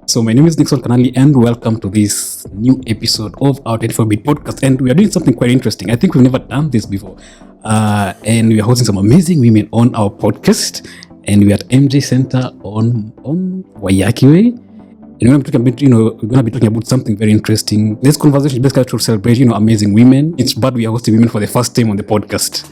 So my name is Nixon Kanali and welcome to this new episode of our 24-bit podcast. And we are doing something quite interesting. I think we've never done this before. And we are hosting some amazing women on our podcast. And we are at MJ Center on Wayaki Way. And we're going to be talking about something very interesting. This conversation is basically to celebrate, amazing women. It's bad we are hosting women for the first time on the podcast.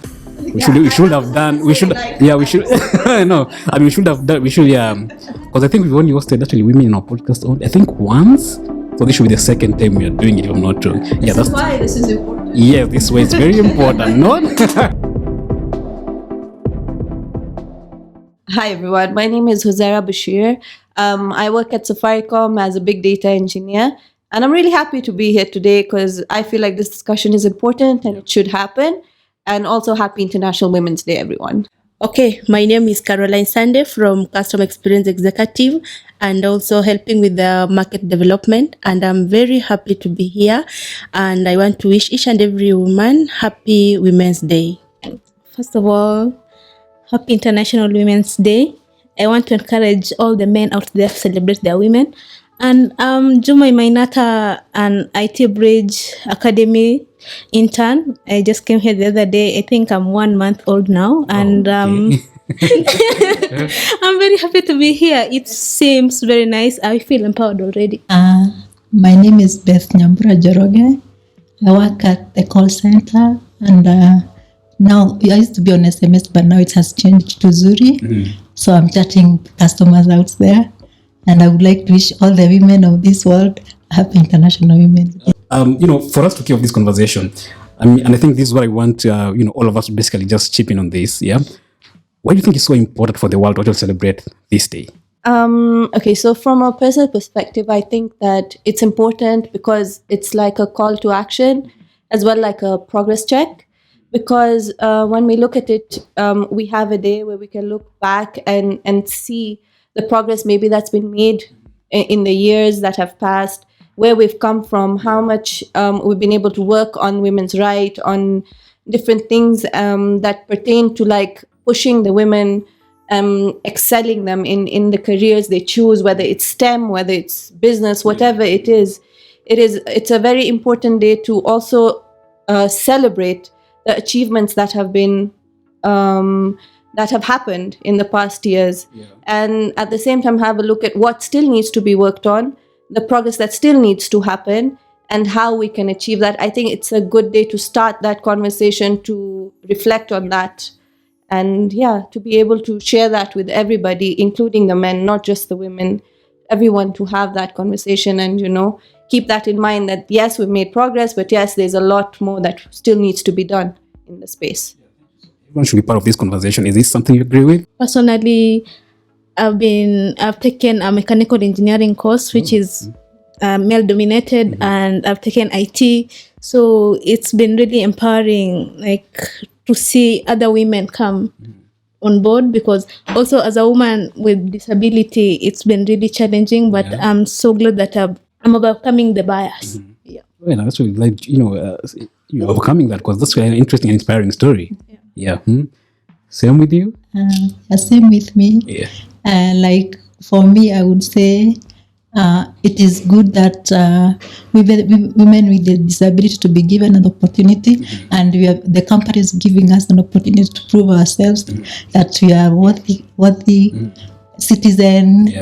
We should have done. We should. No, we should have done. Because I think we've only hosted actually women in our podcast I think once. So this should be the second time we are doing it, if I'm not wrong. That's why this is important. Yes, this way it's very important. No. Hi everyone, my name is Huzaira Bashir. I work at Safaricom as a big data engineer, and I'm really happy to be here today because I feel like this discussion is important and it should happen. And also happy International Women's Day, everyone. Okay, my name is Caroline Sande from Customer Experience Executive and also helping with the market development. And I'm very happy to be here. And I want to wish each and every woman happy Women's Day. First of all, happy International Women's Day. I want to encourage all the men out there to celebrate their women. And Juma Imainata, an IT Bridge Academy intern. I just came here the other day. I think I'm 1 month old now, and I'm very happy to be here. It seems very nice. I feel empowered already. My name is Beth Nyambura Joroge. I work at the call center, and now I used to be on SMS, but now it has changed to Zuri. So I'm chatting customers out there. And I would like to wish all the women of this world happy International Women's Day. For us to kick off this conversation, and I think this is what I want, all of us to basically just chip in on this. Yeah. Why do you think it's so important for the world to celebrate this day? Okay, so from a personal perspective, I think that it's important because it's like a call to action as well, like a progress check. Because when we look at it, we have a day where we can look back and see the progress maybe that's been made in the years that have passed, where we've come from, how much we've been able to work on women's rights, on different things that pertain to like pushing the women, excelling them in the careers they choose, whether it's STEM, whether it's business, whatever it is. It's a very important day to also celebrate the achievements that have been that have happened in the past years, and at the same time have a look at what still needs to be worked on, the progress that still needs to happen, and how we can achieve that. I think it's a good day to start that conversation, to reflect on that, and to be able to share that with everybody, including the men, not just the women, everyone, to have that conversation and, keep that in mind that yes, we've made progress, but yes, there's a lot more that still needs to be done in the space. Everyone should be part of this conversation. Is this something you agree with? Personally, I've taken a mechanical engineering course, which is male dominated, and I've taken IT. So it's been really empowering, like to see other women come on board, because also as a woman with disability, it's been really challenging, but I'm so glad that I'm overcoming the bias. Well, that's really like, you're overcoming that, because that's an interesting and inspiring story. Same with you? Same with me. Like for me, I would say it is good that women with the disability to be given an opportunity, and the company is giving us an opportunity to prove ourselves that we are worthy citizens,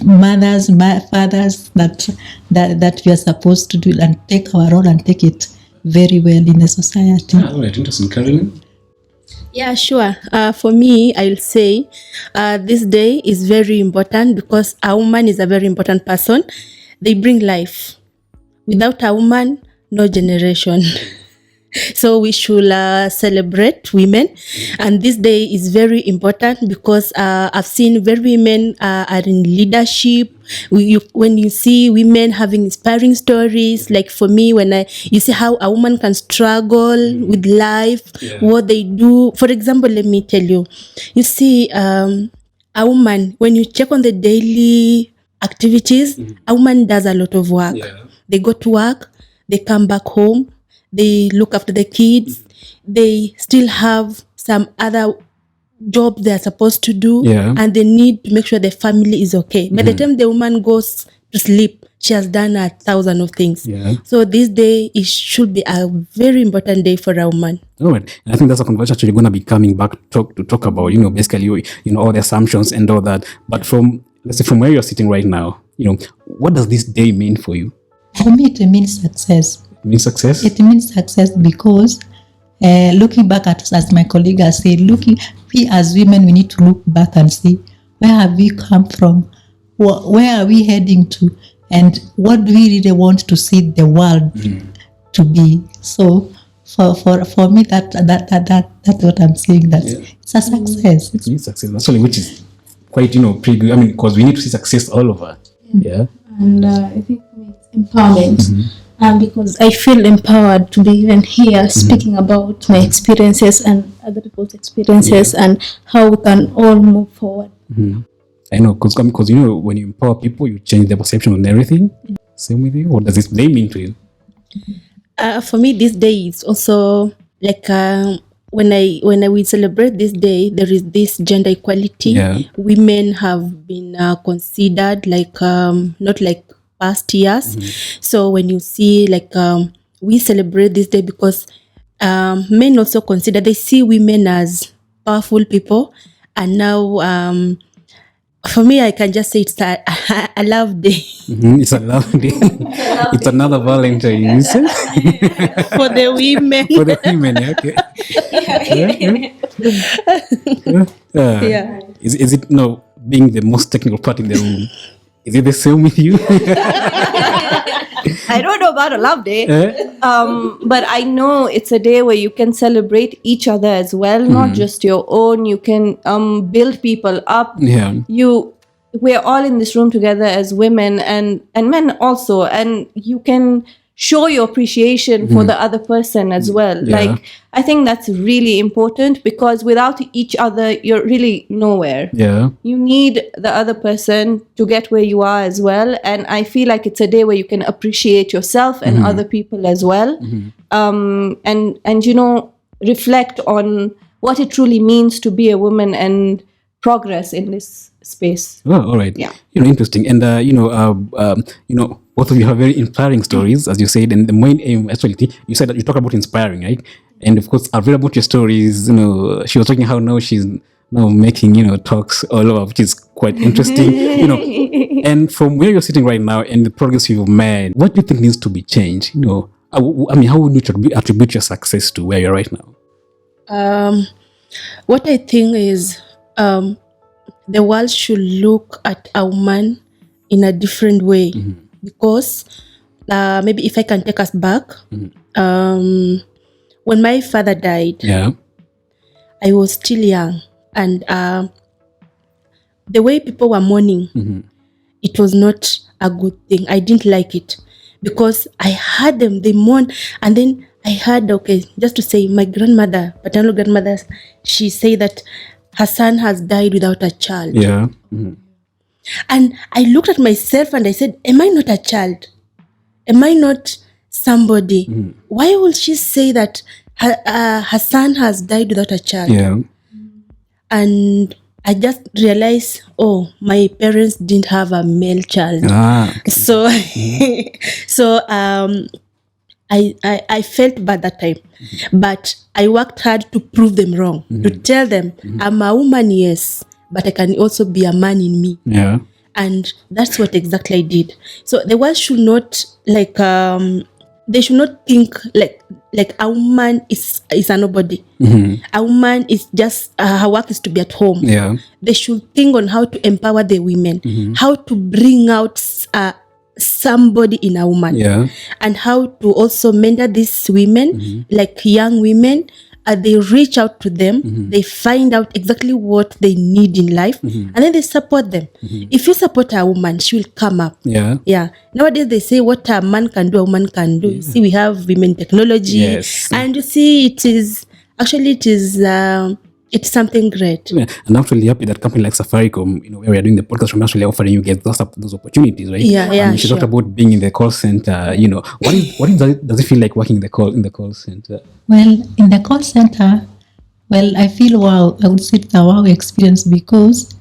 mothers, fathers, that we are supposed to do and take our role and take it very well in the society. All right, interesting. Caroline? Yeah, sure. For me, I'll say this day is very important because a woman is a very important person. They bring life. Without a woman, no generation. So we should celebrate women, and this day is very important because I've seen very women are in leadership. When you see women having inspiring stories, like for me, you see how a woman can struggle with life, what they do. For example, let me tell you, you see a woman, when you check on the daily activities, a woman does a lot of work. They go to work, they come back home, they look after the kids, they still have some other job they are supposed to do, and they need to make sure the family is okay. By the time the woman goes to sleep, she has done 1,000 of things. So this day, it should be a very important day for a woman. All right. And I think that's a conversation actually going to be coming back to talk about, basically, all the assumptions and all that. But let's say from where you're sitting right now, what does this day mean for you? For me, it means success. It means success? It means success because looking back at us, as my colleague has said, we as women, we need to look back and see where have we come from, where are we heading to, and what do we really want to see the world to be. So for me, that's what I'm saying. It's a success. It means success, actually, which is quite pretty good. I mean, because we need to see success all over. Yeah. And I think it's empowerment. Because I feel empowered to be even here speaking about my experiences and other people's experiences and how we can all move forward. I know, because when you empower people, you change their perception on everything. Same with you? What does this day mean to you? For me, this day is also like when we celebrate this day, there is this gender equality. Women have been considered like not like past years. So when you see we celebrate this day because men also consider, they see women as powerful people, and now for me, I can just say it's a love day. It's a love day. It's another Valentine's for the women. For the women, okay. Is it being the most technical part in the room? Is it the same with you? I don't know about a love day, but I know it's a day where you can celebrate each other as well, not just your own. You can build people up. We're all in this room together as women and men also, and you can show your appreciation for the other person as well. I think that's really important, because without each other, you're really nowhere. You need the other person to get where you are as well. And I feel like it's a day where you can appreciate yourself and other people as well. And reflect on what it truly means to be a woman and progress in this space. Oh, all right. Interesting. And both of you have very inspiring stories, as you said, and the main aim, actually, you said that you talk about inspiring, right? And of course, I've read about your stories. She was talking how now she's making talks all over, which is quite interesting. And from where you're sitting right now and the progress you've made, what do you think needs to be changed? I mean, how would you attribute your success to where you're right now? What I think is the world should look at a woman in a different way. Because maybe if I can take us back, when my father died, I was still young, and the way people were mourning, it was not a good thing. I didn't like it, because I heard them, they mourn, and then I heard, just to say, my grandmother, paternal grandmother, she said that her son has died without a child. And I looked at myself and I said, am I not a child? Am I not somebody? Why will she say that her son has died without a child? And I just realized, my parents didn't have a male child. So I felt bad that time. But I worked hard to prove them wrong, to tell them, I'm a woman, yes, but I can also be a man in me. And that's what exactly I did. So the world should not they should not think like a woman is a nobody. A woman is just her work is to be at home. They should think on how to empower the women, how to bring out somebody in a woman, and how to also mentor these women, like young women. They reach out to them, they find out exactly what they need in life, and then they support them. If you support a woman, she will come up. Nowadays they say what a man can do, a woman can do. You see, we have women technology, and you see, it's something great. And I'm actually happy that company like Safaricom, where we are doing the podcast from, actually offering you guys those opportunities, right? She talked about being in the call center. What does it feel like working in the call center? Well, in the call center, Well, I feel wow. I would say it's a wow experience because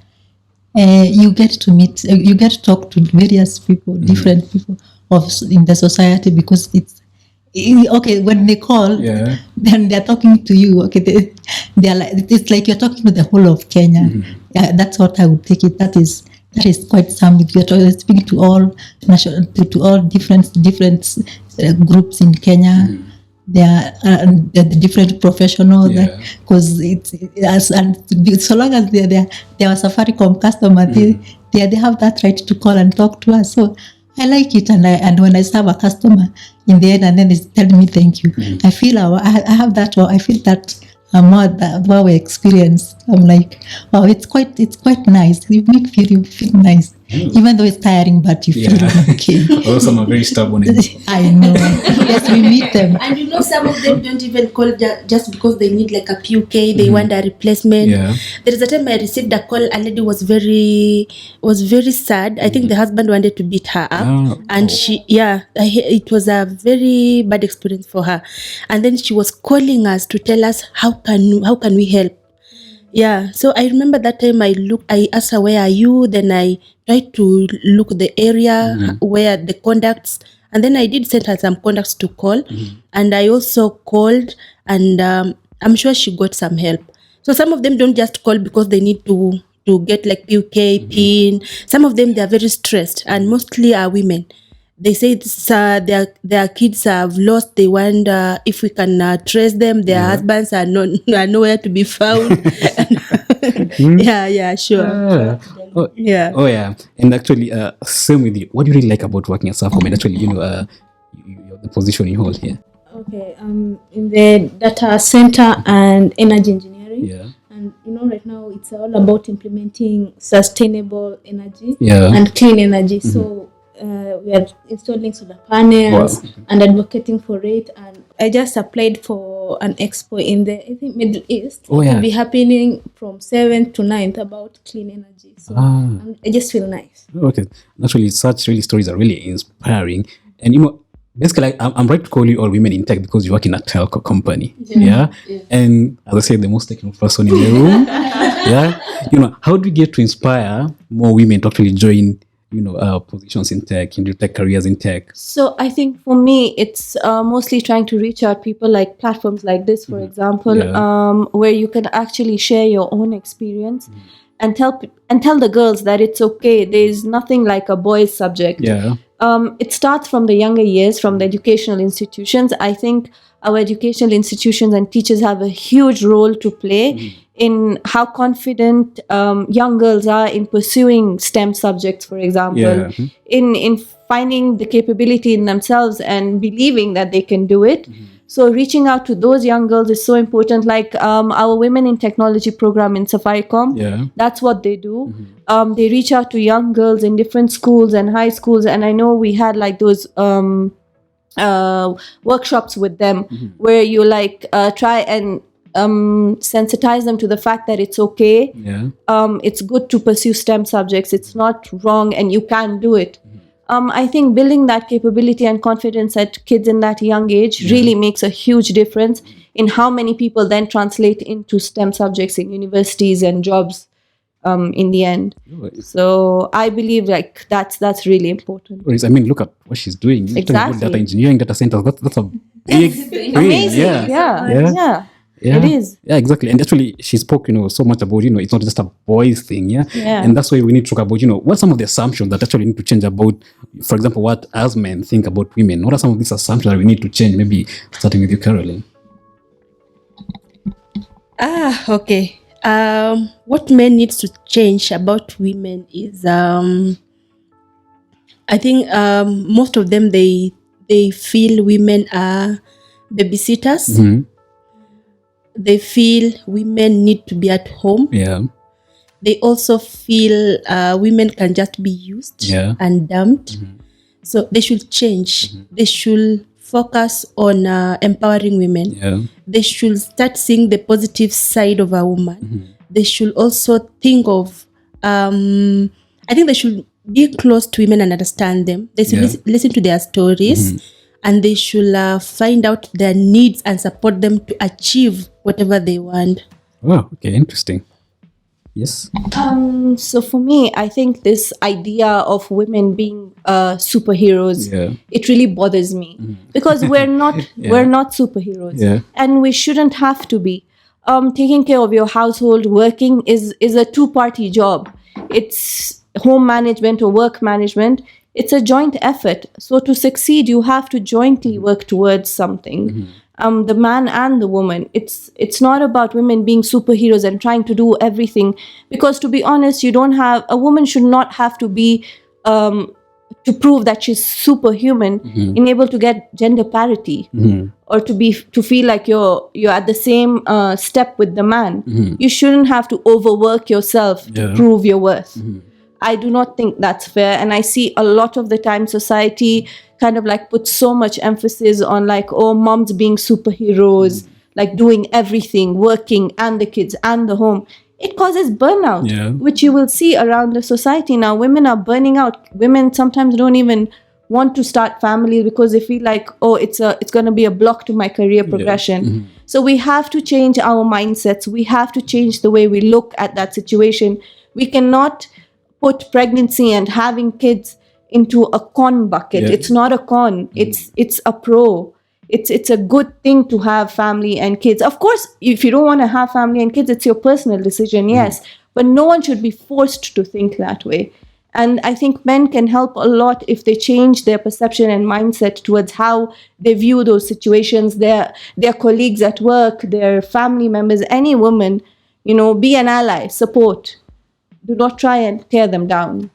you get to meet, you get to talk to various people, different people in the society, because it's okay when they call, then they're talking to you. Okay, they're like, it's like you're talking to the whole of Kenya. Yeah, that's what I would take it. That is quite something. You're speaking to all national, to all different groups in Kenya. They are the different professionals, because and so long as they are Safaricom customer, they have that right to call and talk to us. So I like it, and when I serve a customer in the end, and then they tell me thank you, I feel I have that. I feel that more that wow experience. I'm like, wow, it's quite nice. You feel nice, even though it's tiring, but you feel okay. Also, some are very stubborn. I know. Yes, we meet them, and you know, some of them don't even call just because they need like a PUK. They want a replacement. There is a time I received a call. A lady was very sad. I think the husband wanted to beat her up, and it was a very bad experience for her. And then she was calling us to tell us how can we help. Yeah, so I remember that time I asked her, where are you? Then I tried to look the area where the contacts, and then I did send her some contacts to call, and I also called, and I'm sure she got some help. So some of them don't just call because they need to get like PUK, PIN. Some of them, they are very stressed, and mostly are women. They say their kids have lost. They wonder if we can trace them. Their husbands are nowhere to be found. Sure. Oh yeah. And actually, same with you. What do you really like about working at Safaricom? And actually, the position you hold here. Okay. In the data center and energy engineering. Yeah. And right now it's all about implementing sustainable energy and clean energy. So we are installing solar panels and advocating for it. And I just applied for an expo in the Middle East. It will be happening from 7th to 9th about clean energy. So I just feel nice. Okay, naturally, such stories are really inspiring. And basically, I'm right to call you all women in tech because you work in a telco company. Yeah. And as I said, the most technical person in the room. How do we get to inspire more women to actually join positions in tech, into tech careers in tech? So I think for me, it's mostly trying to reach out people like platforms like this, for example, where you can actually share your own experience and tell the girls that it's okay. There's nothing like a boys' subject. It starts from the younger years, from the educational institutions. I think our educational institutions and teachers have a huge role to play in how confident young girls are in pursuing STEM subjects, for example, in finding the capability in themselves and believing that they can do it. So reaching out to those young girls is so important. Like our Women in Technology program in Safaricom, that's what they do. They reach out to young girls in different schools and high schools. And I know we had like those workshops with them where you try and sensitize them to the fact that it's okay. It's good to pursue STEM subjects. It's not wrong and you can do it. I think building that capability and confidence at kids in that young age really makes a huge difference in how many people then translate into STEM subjects in universities and jobs in the end. So I believe that's really important. I mean, look at what she's doing. Exactly. Data engineering, data centers, that's a big thing. Amazing. Yeah. It is. Yeah, exactly. And actually, she spoke, so much about, it's not just a boys thing, And that's why we need to talk about, what are some of the assumptions that actually need to change about, for example, what as men think about women. What are some of these assumptions that we need to change? Maybe starting with you, Caroline. Okay. What men needs to change about women is, I think most of them, they feel women are babysitters. They feel women need to be at home. They also feel women can just be used and dumped. So they should change. They should focus on empowering women. They should start seeing the positive side of a woman. They should also think of, I think they should be close to women and understand them. They should listen to their stories. And they should find out their needs and support them to achieve whatever they want. Oh, okay, interesting. Yes. So for me, I think this idea of women being superheroes, it really bothers me because we're not superheroes, and we shouldn't have to be. Taking care of your household, working is a two-party job. It's home management or work management. It's a joint effort. So to succeed, you have to jointly work towards something. The man and the woman. It's not about women being superheroes and trying to do everything. Because to be honest, a woman should not have to be to prove that she's superhuman in able to get gender parity or to feel like you're at the same step with the man. You shouldn't have to overwork yourself to prove your worth. I do not think that's fair. And I see a lot of the time society kind of like puts so much emphasis on like, oh, moms being superheroes, like doing everything, working and the kids and the home. It causes burnout, which you will see around the society now. Women are burning out. Women sometimes don't even want to start families because they feel like, oh, it's going to be a block to my career progression. So we have to change our mindsets. We have to change the way we look at that situation. We cannot put pregnancy and having kids into a con bucket. It's not a con. It's a pro. It's a good thing to have family and kids. Of course, if you don't want to have family and kids, it's your personal decision, yes. But no one should be forced to think that way. And I think men can help a lot if they change their perception and mindset towards how they view those situations, their colleagues at work, their family members, any woman, be an ally, support. Do not try and tear them down.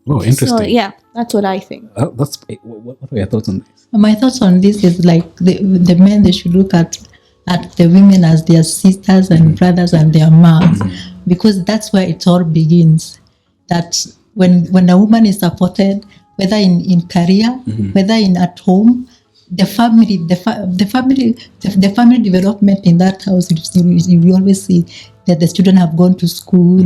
Oh, interesting. So, yeah, that's what I think. What are your thoughts on this? My thoughts on this is like the men, they should look at the women as their sisters and brothers and their moms, because that's where it all begins. That when a woman is supported, whether in career, whether at home, the family development in that house, you always see that the children have gone to school.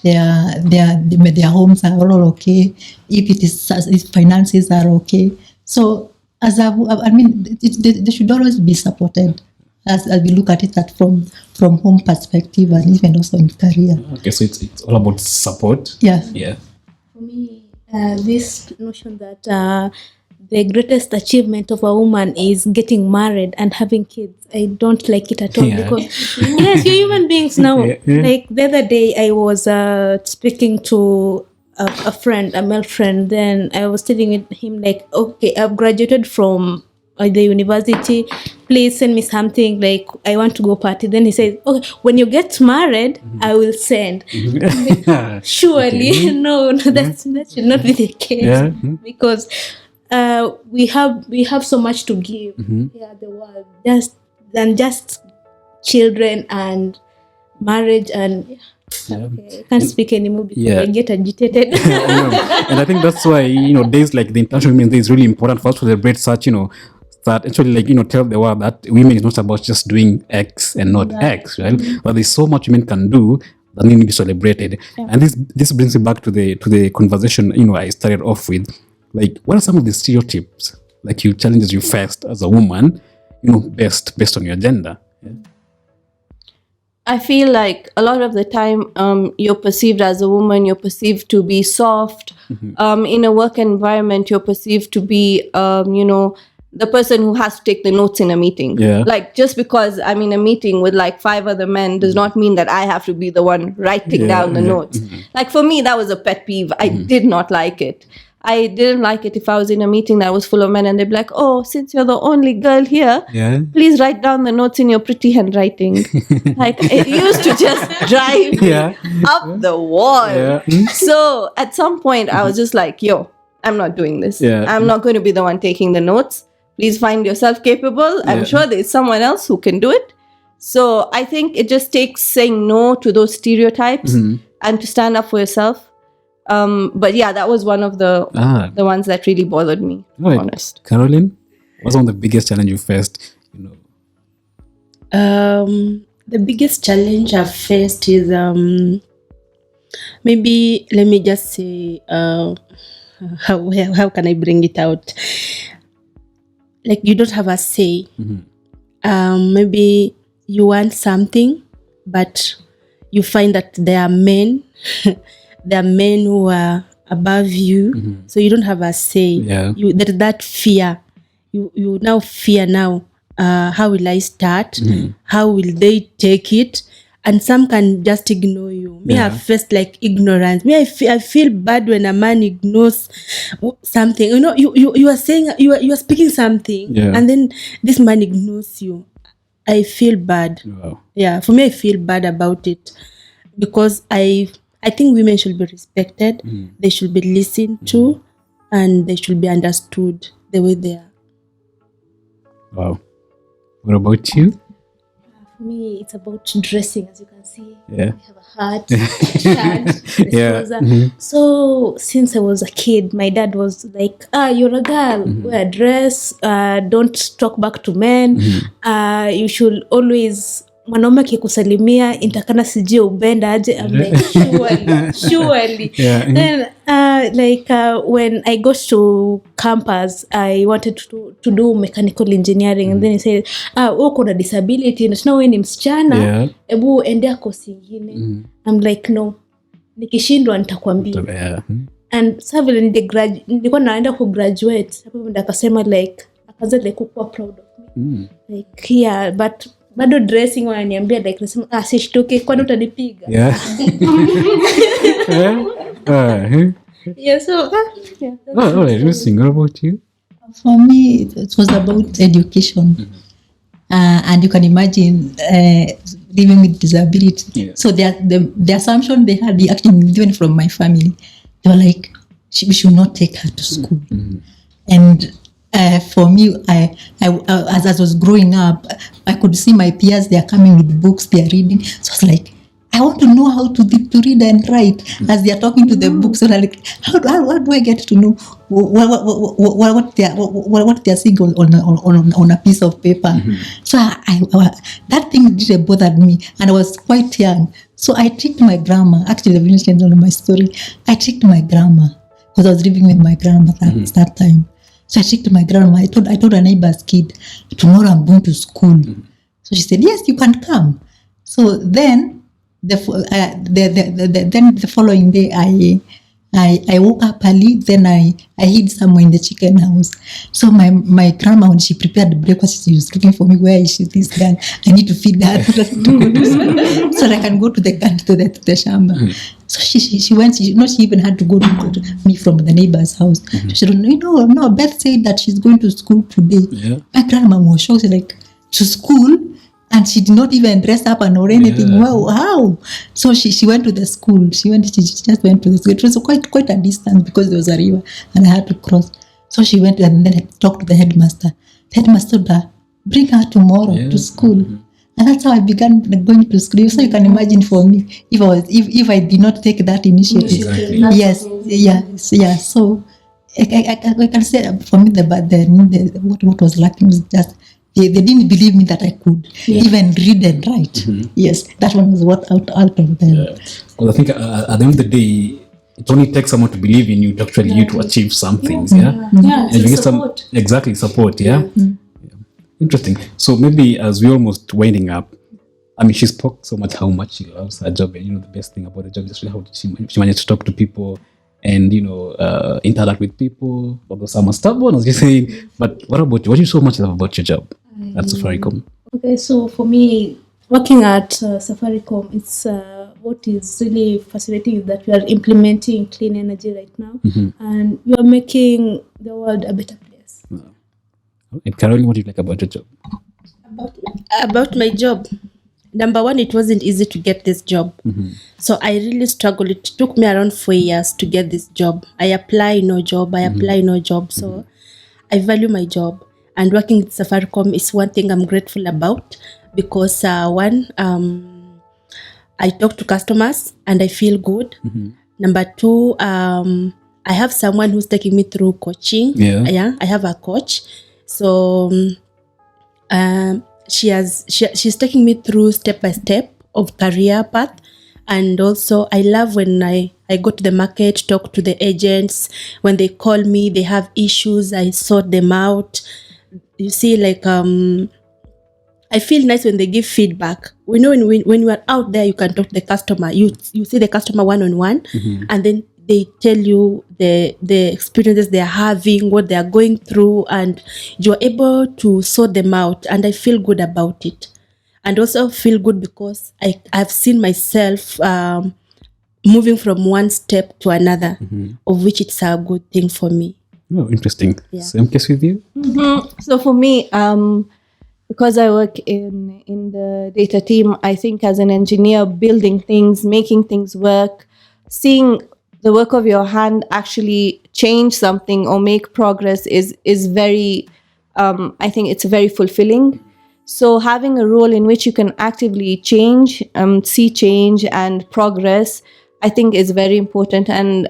Their homes are all okay. If finances are okay. So they should always be supported as we look at it from home perspective and even also in career. Okay, so it's all about support. Yeah. For me, this notion that the greatest achievement of a woman is getting married and having kids, I don't like it at all because yes, you're human beings now. Like the other day, I was speaking to a friend, a male friend. Then I was telling him like, okay, I've graduated from the university. Please send me something. Like I want to go party. Then he says, okay, when you get married, I will send. Surely, no, that should not be the case because. We have so much to give the world just children and marriage and okay, I can't speak anymore because I get agitated. And I think that's why days like the International Women's Day is really important for us to celebrate such that actually tell the world that women is not about just doing X and not X, right? But there's so much women can do that need to be celebrated. And this brings me back to the conversation I started off with. Like, what are some of the stereotypes, like challenges you faced as a woman, based on your gender? I feel like a lot of the time you're perceived as a woman, you're perceived to be soft. In a work environment, you're perceived to be, the person who has to take the notes in a meeting. Like, just because I'm in a meeting with like 5 other men does not mean that I have to be the one writing down the notes. Like, for me, that was a pet peeve. I did not like it. I didn't like it if I was in a meeting that was full of men and they'd be like, oh, since you're the only girl here, please write down the notes in your pretty handwriting. Like, it used to just drive up the wall. So at some point I was just like, yo, I'm not doing this. I'm not going to be the one taking the notes. Please find yourself capable. I'm sure there's someone else who can do it. So I think it just takes saying no to those stereotypes and to stand up for yourself. But yeah, that was one of the ones that really bothered me, to be honest. Caroline, what's one of the biggest challenge you faced? The biggest challenge I've faced is maybe let me just say how can I bring it out? Like, you don't have a say. Maybe you want something but you find that there are men, there are men who are above you, so you don't have a say. There is that fear. You now fear now. How will I start? How will they take it? And some can just ignore you. Me, I faced like ignorance. Me, I feel bad when a man ignores something. You know, you are saying you are speaking something, and then this man ignores you. I feel bad. Wow. Yeah, for me, I feel bad about it because I think women should be respected. They should be listened to, and they should be understood the way they are. Wow. What about you? For me, it's about dressing. As you can see, Yeah. we have a hat, shirt, So since I was a kid, my dad was like, you're a girl, wear a dress, don't talk back to men, you should always, mwanaume akikusalimia intakana sijie ubenda aje. I'm like, surely. Then when I got to campus, I wanted to do mechanical engineering, and then he said, uko na disability na tuna wewe ni msichana, ebu endea course nyingine. I'm like, no, nikishindwa nitakwambia. And sasa vile nilikuwa naenda ku graduate, hapo ndo akasema like akaanza like kuwa proud of me. Like yeah, but bado dressing wananiambia like nasema sishtuke kwani utanipiga. Interesting. What about you? For me, it was about education. And you can imagine living with disability. So the assumption they had, actually given from my family, they were like, we should not take her to school. And for me, as I was growing up, I could see my peers, they are coming with books, they are reading. So I was like, I want to know how to read and write as they are talking to the books. So like, how do I get to know what they are saying on a piece of paper? So that thing didn't bother me, and I was quite young. So I tricked my grandma. Actually, the village ends on my story. I tricked my grandma because I was living with my grandma at that time. So I tricked my grandma. I told a neighbor's kid, tomorrow I'm going to school. So she said, yes, you can come. So then the following day, I woke up early. Then I hid somewhere in the chicken house. So my grandma, when she prepared breakfast, she was looking for me. Where is she? This girl, I need to feed her to go to school, so I can go to the shamba. So she went. She even had to go to me from the neighbor's house. She said, no. Beth said that she's going to school today. My grandma was shocked. She's like, to school? And she did not even dress up or anything. Wow, how? So she went to the school. She just went to the school. It was quite a distance because there was a river and I had to cross. So she went and then I talked to the headmaster. The headmaster told her, bring her tomorrow to school. And that's how I began going to school. So you can imagine for me, if I did not take that initiative. Yes. So I can say for me what was lacking was just they didn't believe me that I could even read and write. Yes, that one was what out of them. Well, I think at the end of the day, it only takes someone to believe in you to actually you to achieve some things. And you get support. Support. Interesting. So maybe as we're almost winding up, I mean, she spoke so much how much she loves her job, and the best thing about the job is actually how she managed to talk to people and interact with people. Although some are stubborn, as you're saying. But what about you? What do you so much love about your job at Safaricom? Okay, so for me, working at Safaricom, it's what is really fascinating is that we are implementing clean energy right now, and we are making the world a better place. And Caroline, what do you like about your job? About my job, number one, it wasn't easy to get this job. So I really struggled. It took me around 4 years to get this job. I apply, no job. So I value my job. And working with Safaricom is one thing I'm grateful about because one, I talk to customers and I feel good. Number two, I have someone who's taking me through coaching. I have a coach. So she's taking me through step by step of career path. And also I love when I go to the market, talk to the agents. When they call me, they have issues, I sort them out. You see, like I I feel nice when they give feedback. We know when you are out there, you can talk to the customer. You see the customer one-on-one, and then they tell you the experiences they are having, what they are going through, and you're able to sort them out. And I feel good about it. And also feel good because I've seen myself moving from one step to another, of which it's a good thing for me. Oh, interesting. Yeah. Same case with you? So for me, because I work in the data team, I think as an engineer, building things, making things work, seeing the work of your hand actually change something or make progress is very, I think it's very fulfilling. So having a role in which you can actively change, see change and progress, I think is very important. And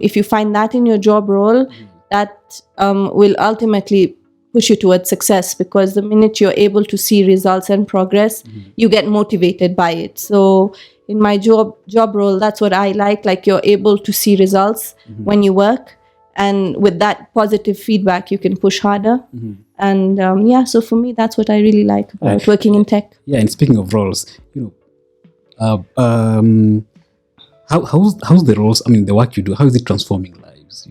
if you find that in your job role, that will ultimately push you towards success, because the minute you're able to see results and progress, you get motivated by it. So in my job role, that's what I like you're able to see results when you work, and with that positive feedback you can push harder. And so for me, that's what I really like about working in tech. Yeah, and speaking of roles, how's the roles, the work you do, how is it transforming lives,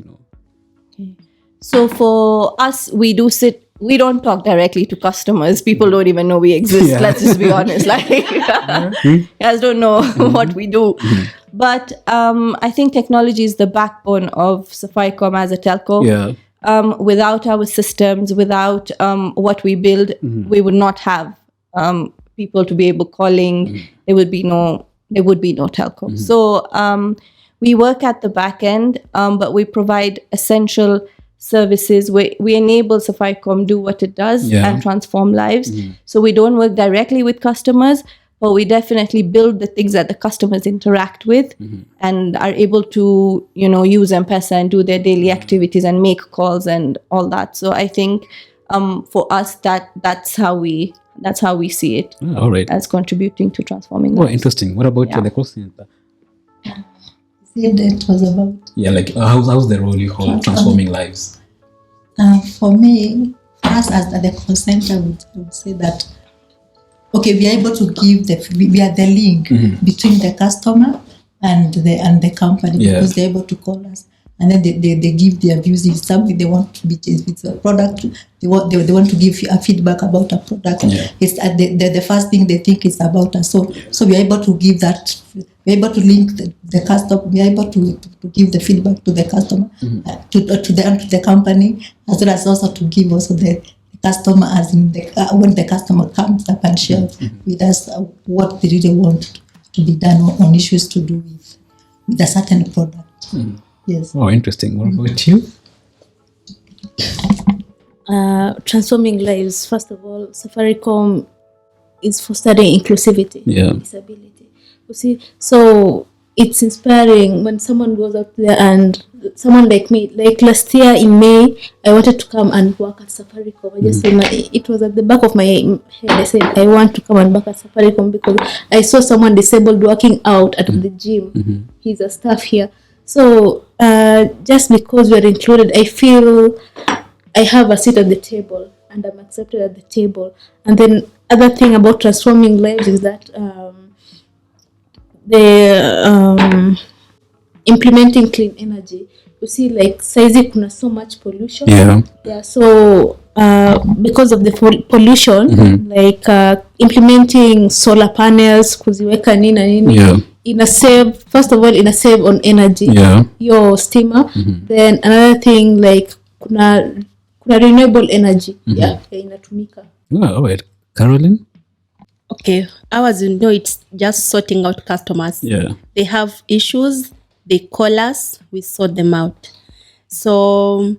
So for us, we don't talk directly to customers. People don't even know we exist. Yeah. Let's just be honest. You guys don't know what we do. But I think technology is the backbone of Safaricom as a telco. Yeah. Without our systems, without what we build, we would not have people to be able calling. There would be no telco. So we work at the back end, but we provide essential services. We enable Safaricom do what it does and transform lives. So we don't work directly with customers, but we definitely build the things that the customers interact with and are able to, use M-Pesa and do their daily activities and make calls and all that. So I think for us, that's how we see it. All right. As contributing to transforming Oh, lives. interesting. What about the call center? That was about. Yeah, how's the role you hold transforming lives? For me, for us as at the call center, I would say that we are able to give we are the link between the customer and the company, because they're able to call us and then they give their views. If something they want to be, if it's a product, they want to give a feedback about a product. It's the first thing they think is about us. So we are able to give that. We're able to link the customer. We are able to give the feedback to the customer, to the company, as well as also to give also the customer, as in when the customer comes up and shares with us what they really want to be done on issues to do with a certain product. Yes. Oh, interesting. What about you? Transforming lives. First of all, Safaricom is fostering inclusivity, disability. You see, so it's inspiring when someone goes out there, and someone like me, like last year in May, I wanted to come and work at Safaricom. I just said it was at the back of my head. I said I want to come and work at Safaricom because I saw someone disabled working out at the gym. He's a staff here. So just because we're included, I feel I have a seat at the table and I'm accepted at the table. And then other thing about transforming lives is that implementing clean energy. You see, like saizi kuna so much pollution. So because of the pollution, like implementing solar panels, kuziweka nini. First of all, in a save on energy, your steamer. Then another thing, like kuna renewable energy, inatumika. All right. Caroline? Okay, ours, it's just sorting out customers. They have issues, they call us, we sort them out. So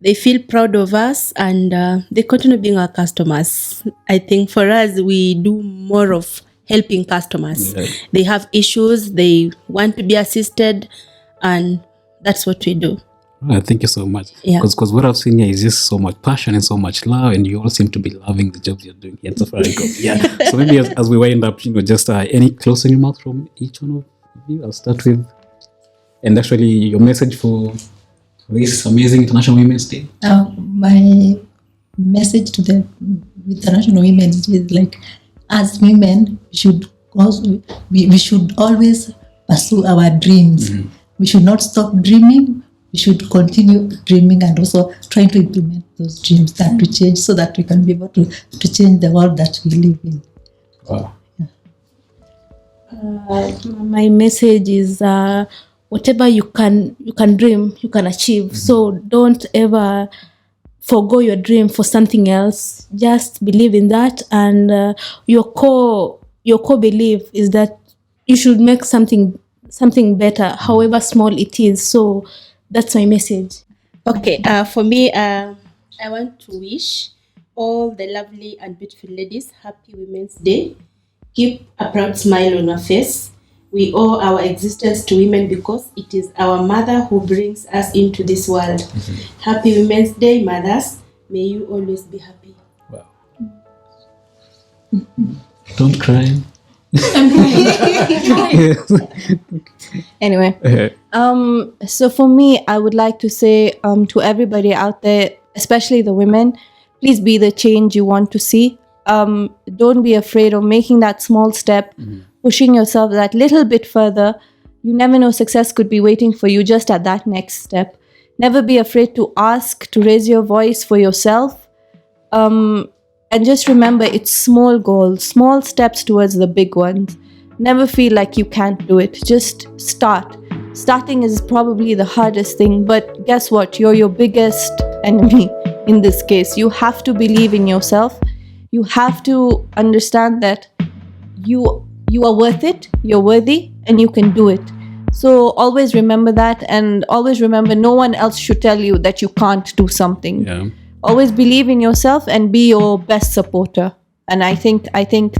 they feel proud of us, and they continue being our customers. I think for us, we do more of helping customers. They have issues, they want to be assisted, and that's what we do. Thank you so much. Because what I've seen here is just so much passion and so much love, and you all seem to be loving the jobs you're doing here at Safaricom. So maybe as we wind up, just any closing remarks from each one of you. I'll start with, and actually your message for this amazing International Women's Day. message to the international women is like, as women, we should always pursue our dreams. We should not stop dreaming. We should continue dreaming and also trying to implement those dreams that we change, so that we can be able to change the world that we live in. Wow. My message is whatever you can dream, you can achieve. So don't ever forgo your dream for something else. Just believe in that, and your core belief is that you should make something better, however small it is. So that's my message. Okay, for me, I want to wish all the lovely and beautiful ladies happy Women's Day. Keep a proud smile on your face. We owe our existence to women because it is our mother who brings us into this world. Happy Women's Day, mothers. May you always be happy. Wow. Don't cry. Anyway, so for me, I would like to say to everybody out there, especially the women, please be the change you want to see. Don't be afraid of making that small step, pushing yourself that little bit further. You never know, success could be waiting for you just at that next step. Never be afraid to ask, to raise your voice for yourself. And just remember, it's small goals, small steps towards the big ones. Never feel like you can't do it. Just start. Starting is probably the hardest thing, but guess what? You're your biggest enemy in this case. You have to believe in yourself. You have to understand that you are worth it, you're worthy, and you can do it. So always remember that, and always remember no one else should tell you that you can't do something. Yeah. Always believe in yourself and be your best supporter. And I think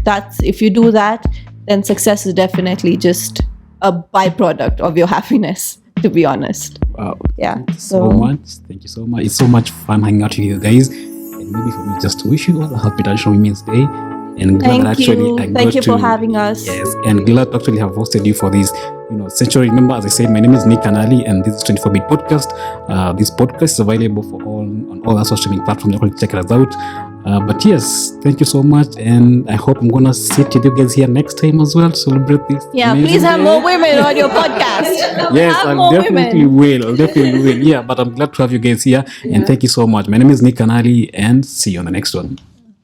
that's, if you do that, then success is definitely just a byproduct of your happiness, to be honest. Wow. Yeah. Thank you so much. Thank you so much. It's so much fun hanging out with you guys. And maybe for me, just to wish you all a happy International Women's Day. And glad Thank you for having us. Yes, and glad to actually have hosted you for this, century. Remember, as I said, my name is Nick Kanali, and this is 24-bit podcast. This podcast is available on all our social streaming platforms. You can check us out. But yes, thank you so much, and I hope I'm gonna sit with you guys here next time as well to celebrate this. Yeah, please have more women on your podcast. Yes, have I more definitely women. will. Definitely will. Yeah, but I'm glad to have you guys here, and thank you so much. My name is Nick Kanali, and see you on the next one.